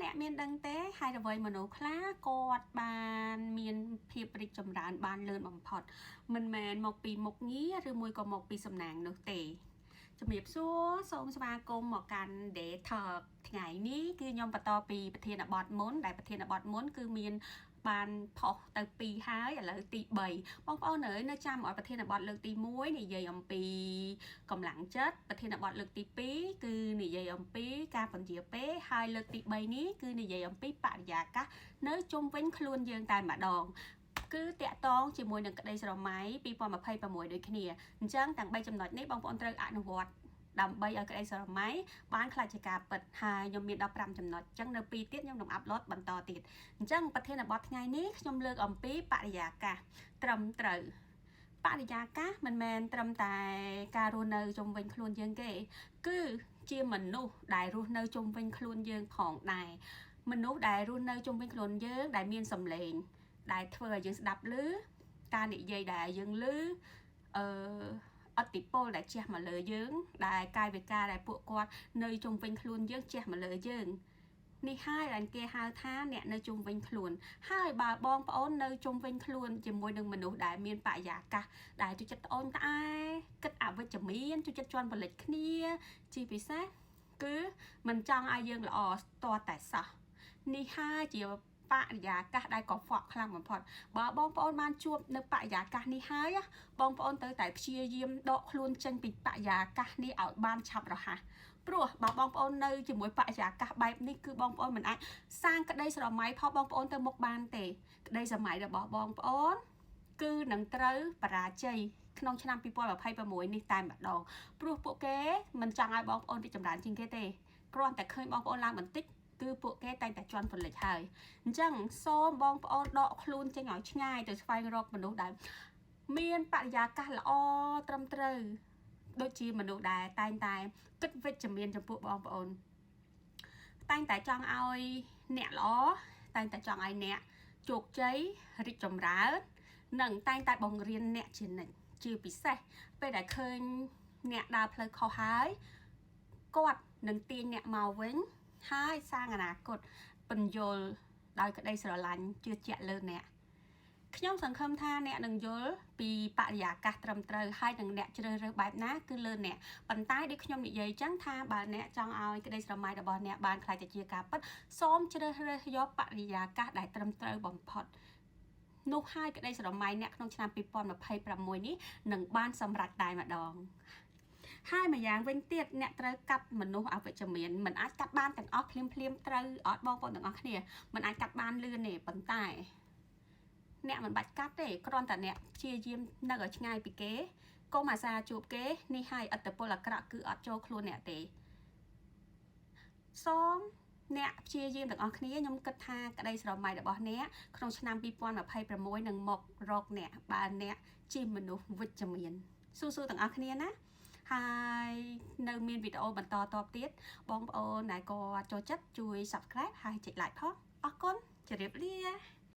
អ្នកមានដឹងទេហើយអ្វីមនុស្សខ្លះគាត់បានមានភាពរីកចម្រើនបានលឿនបំផុតមិនមែនមកពីមុខងារឬមួយក៏មកពីសំណាងនោះទេជំរាបសួរសូមស្វាគមន៍មកកាន់ Day Talk ថ្ងៃនេះគឺខ្ញុំបន្តពីប្រធានបទមុនដែលប្រធានបទមុនគឺមានបានផុសទៅ2ហើយឥឡូវទី3បងប្អូនអើយនៅចាំឲ្យប្រធានបទលើកទី1និយាយអំពីកម្លាំងចិត្តប្រធានបទលើកទី2គឺនិយាយអំពីការពន្យាពេលហើយលើកទី3នេះគឺនិយាយអំពីបរិយាកាសនៅជុំវិញខ្លួនយើងតែម្ដងគឺតាក់ទងជាមួយនឹងក្តីស្រមៃ2026ដូចគ្នាអញ្ចឹងទាំង3ចំណុចនេះបងប្អូនត្រូវអនុវត្តដើម្បីឲ្យក្តីស្រមៃបានខ្លាចជាការពិតហើយខ្ញុំមានដល់5ចំណុចអញ្ចឹងនៅ2ទៀតខ្ញុំនឹងអាប់ឡូតបន្តទៀតអញ្ចឹងប្រធានបទថ្ងៃនេះខ្ញុំលើកអំពីបរិយាកាសត្រឹមត្រូវបរិយាកាសមិនមែនត្រឹមតែការរស់នៅជុំវិញខ្លួនយើងទេគឺជាមនុស្សដែលរស់នៅជុំវិញខ្លួនយើងផងដែរមនុស្សដែលរស់នៅជុំវិញខ្លួនយើងដែលមានសម្លេងដែលធ្វើឲ្យយើងស្ដាប់ឮការនិយាយដែលយើងឮអតិពលដែលជះមកលើយើងដែលកាយវិការដែលពួកគាត់នៅជុំវិញខ្លួនយើងជះមកលើយើងនេះហើយដែលគេហៅថាអ្នកនៅជុំវិញខ្លួនហើយបើបងប្អូននៅជុំវិញខ្លួនជាមួយនឹងមនុស្សដែលមានបរិយាកាសដែលជួយចិត្តត្អូញត្អែគិតអវិជ្ជមានជួយចិត្តជន់ផលិតគ្នាជាពិសេសគឺមិនចង់ឲ្យយើងល្អស្ទាល់តែសោះនេះហើយជាបរិយាកាសដែលកខ្វក់ខ្លាំងបំផុតបើបងប្អូនបានជួបនៅបរិយាកាសនេះហើយបងប្អូនត្រូវតែព្យាយាមដកខ្លួនចេញពីបរិយាកាសនេះឲ្យបានឆាប់រហ័សព្រោះបើបងប្អូននៅជាមួយបរិយាកាសបែបនេះគឺបងប្អូនមិនអាចសាងក្តីស្រមៃផងបងប្អូនទៅមុខបានទេក្តីស្រមៃរបស់បងប្អូនគឺនឹងត្រូវបរាជ័យក្នុងឆ្នាំ2026នេះតែម្ដងព្រោះពួកគេមិនចង់ឲ្យបងប្អូនរីកចម្រើនជាងគេទេគ្រាន់តែឃើញបងប្អូនឡើងបន្តិចគឺពួកគេតែងតែជន់ផលិតហើយអញ្ចឹងសូមបងប្អូនដកខ្លួនចេញឲ្យឆ្ងាយទៅស្វែងរកមនុស្សដែលមានបរិយាកាសល្អត្រឹមត្រូវដូចជាមនុស្សដែលតែងតែគិតវិជ្ជមានចំពោះបងប្អូនតែងតែចង់ឲ្យអ្នកល្អតែងតែចង់ឲ្យអ្នកជោគជ័យរីកចម្រើននិងតែងតែបង្រៀនអ្នកជានិច្ចជាពិសេសពេលដែលឃើញអ្នកដើរផ្លូវខុសហើយគាត់នឹងទាញអ្នកមកវិញហើយសាងអនាគតបញ្យល់ដោយក្តីស្រឡាញ់ជឿជាក់លើអ្នកខ្ញុំសង្ឃឹមថាអ្នកនឹងយល់ពីបរិយាកាសត្រឹមត្រូវហើយនឹងអ្នកជ្រើសរើសបែបណាគឺលើអ្នកប៉ុន្តែដូចខ្ញុំនិយាយចឹងថាបើអ្នកចង់ឲ្យក្តីស្រមៃរបស់អ្នកបានខ្លាចទៅជាការពិតសូមជ្រើសរើសយកបរិយាកាសដែលត្រឹមត្រូវបំផុតនោះហើយក្តីស្រមៃអ្នកក្នុងឆ្នាំ2026នេះនឹងបានសម្រេចតែម្ដងហើយម្យ៉ាងវិញទៀតអ្នកត្រូវកាត់មនុស្សអវិជ្ជមានមិនអាចកាត់បានទាំងអស់ភ្លាមត្រូវអត់បងប្អូនទាំងអស់គ្នាមិនអាចកាត់បានលឿនទេប៉ុន្តែអ្នកមិនបាច់កាត់ទេគ្រាន់តែអ្នកព្យាយាមនៅឲ្យឆ្ងាយពីគេកុំអាសាជួបគេនេះហើយឥទ្ធិពលអាក្រក់គឺអត់ចូលខ្លួនអ្នកទេសូមអ្នកព្យាយាមទាំងអស់គ្នាខ្ញុំគិតថាក្តីស្រមៃរបស់អ្នកក្នុងឆ្នាំ2026នឹងមករកអ្នកបើអ្នកជាមនុស្សវិជ្ជមានស៊ូទាំងអស់គ្នាណាហើយនៅមានវីដេអូបន្តតទៀតបងប្អូនដែលក៏ចូលចិត្តជួយ Subscribe ហើយចុច Like ផងអរគុណជម្រាបលា